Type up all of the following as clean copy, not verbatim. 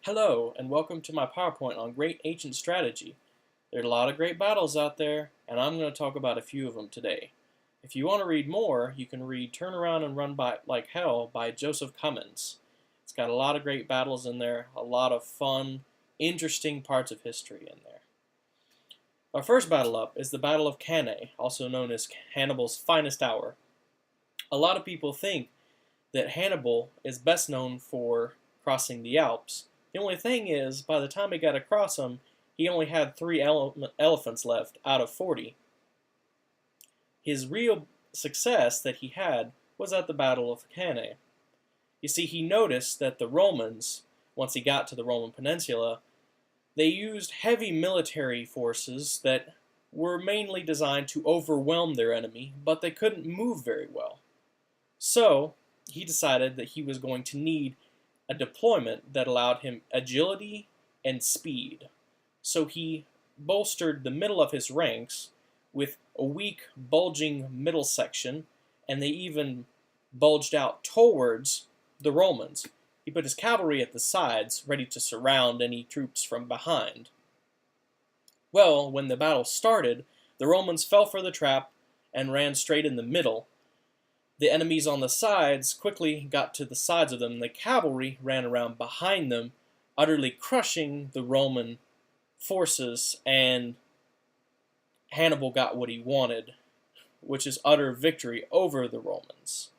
Hello, and welcome to my PowerPoint on Great Ancient Strategy. There are a lot of great battles out there, and I'm going to talk about a few of them today. If you want to read more, you can read Turn Around and Run Like Hell by Joseph Cummins. It's got a lot of great battles in there, a lot of fun, interesting parts of history in there. Our first battle up is the Battle of Cannae, also known as Hannibal's finest hour. A lot of people think that Hannibal is best known for crossing the Alps. The only thing is, by the time he got across them, he only had 3 elephants left out of 40. His real success that he had was at the Battle of Cannae. You see, he noticed that the Romans, once he got to the Roman Peninsula, they used heavy military forces that were mainly designed to overwhelm their enemy, but they couldn't move very well. So, he decided that he was going to need a deployment that allowed him agility and speed. So he bolstered the middle of his ranks with a weak, bulging middle section, and they even bulged out towards the Romans. He put his cavalry at the sides, ready to surround any troops from behind. Well, when the battle started, the Romans fell for the trap and ran straight in the middle. The enemies on the sides quickly got to the sides of them, and the cavalry ran around behind them, utterly crushing the Roman forces, and Hannibal got what he wanted, which is utter victory over the Romans.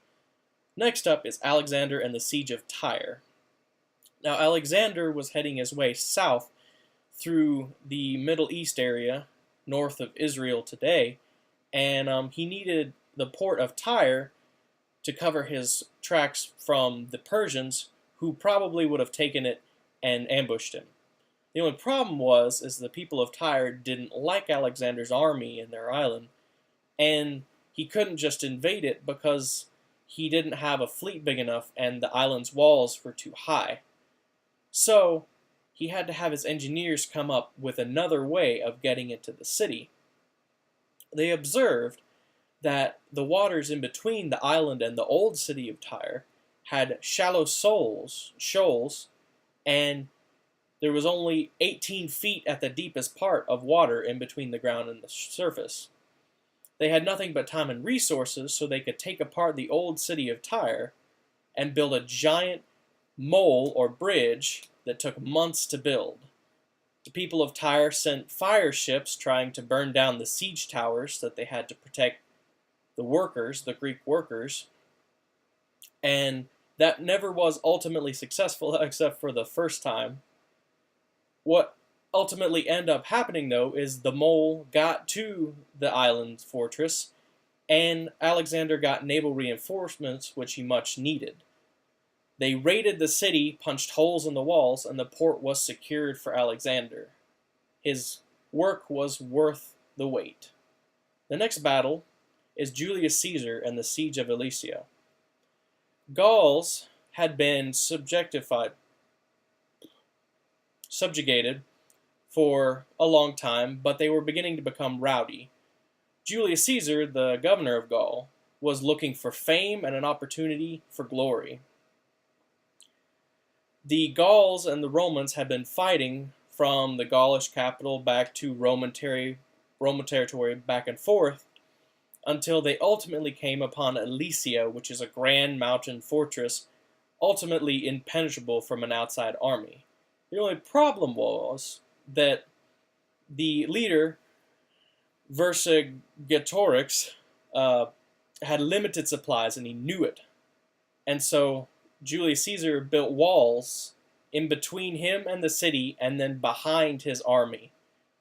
Next up is Alexander and the Siege of Tyre. Now, Alexander was heading his way south through the Middle East area, north of Israel today, and he needed the port of Tyre to cover his tracks from the Persians, who probably would have taken it and ambushed him. The only problem is the people of Tyre didn't like Alexander's army in their island, and he couldn't just invade it because he didn't have a fleet big enough and the island's walls were too high. So he had to have his engineers come up with another way of getting into the city. They observed that the waters in between the island and the old city of Tyre had shallow shoals, and there was only 18 feet at the deepest part of water in between the ground and the surface. They had nothing but time and resources, so they could take apart the old city of Tyre and build a giant mole or bridge that took months to build. The people of Tyre sent fire ships trying to burn down the siege towers that they had to protect the Greek workers, and that never was ultimately successful except for the first time. What ultimately ended up happening, though, is the mole got to the island fortress, and Alexander got naval reinforcements, which he much needed. They raided the city, punched holes in the walls, and the port was secured for Alexander. His work was worth the wait. The next battle is Julius Caesar and the Siege of Alesia. Gauls had been subjugated for a long time, but they were beginning to become rowdy. Julius Caesar, the governor of Gaul, was looking for fame and an opportunity for glory. The Gauls and the Romans had been fighting from the Gaulish capital back to Roman territory back and forth, until they ultimately came upon Alesia, which is a grand mountain fortress, ultimately impenetrable from an outside army. The only problem was that the leader, Vercingetorix, had limited supplies, and he knew it. And so Julius Caesar built walls in between him and the city, and then behind his army.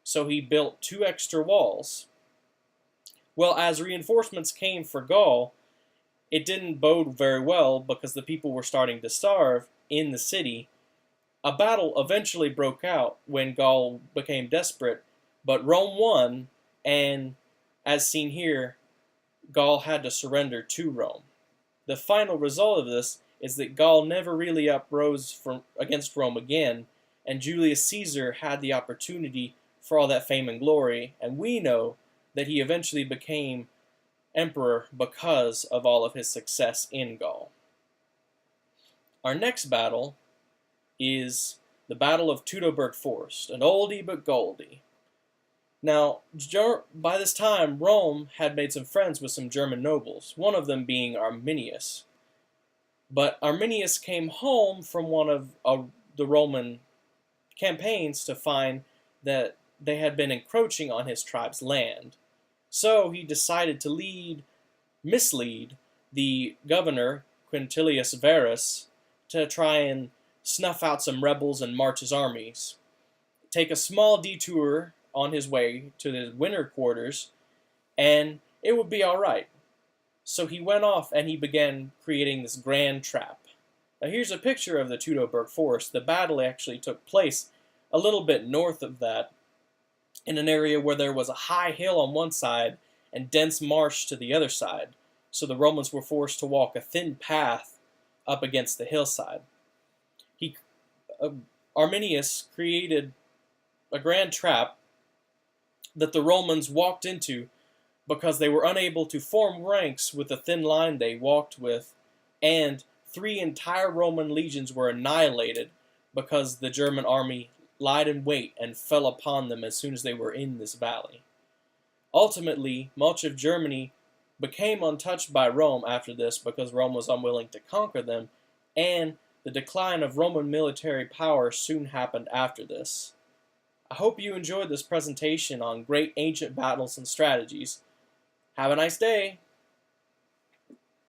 So he built 2 extra walls. Well, as reinforcements came for Gaul, it didn't bode very well because the people were starting to starve in the city. A battle eventually broke out when Gaul became desperate, but Rome won, and as seen here, Gaul had to surrender to Rome. The final result of this is that Gaul never really uprose against Rome again, and Julius Caesar had the opportunity for all that fame and glory, and we know that he eventually became emperor because of all of his success in Gaul. Our next battle is the Battle of Teutoburg Forest, an oldie but goldie. Now, by this time, Rome had made some friends with some German nobles, one of them being Arminius. But Arminius came home from one of the Roman campaigns to find that they had been encroaching on his tribe's land. So he decided to mislead the governor, Quintilius Varus, to try and snuff out some rebels and march his armies. Take a small detour on his way to his winter quarters, and it would be alright. So he went off and he began creating this grand trap. Now here's a picture of the Teutoburg Forest. The battle actually took place a little bit north of that, in an area where there was a high hill on one side and dense marsh to the other side. So the Romans were forced to walk a thin path up against the hillside. Arminius created a grand trap that the Romans walked into because they were unable to form ranks with the thin line they walked with, and 3 entire Roman legions were annihilated because the German army lied in wait and fell upon them as soon as they were in this valley. Ultimately, much of Germany became untouched by Rome after this because Rome was unwilling to conquer them, and the decline of Roman military power soon happened after this. I hope you enjoyed this presentation on great ancient battles and strategies. Have a nice day!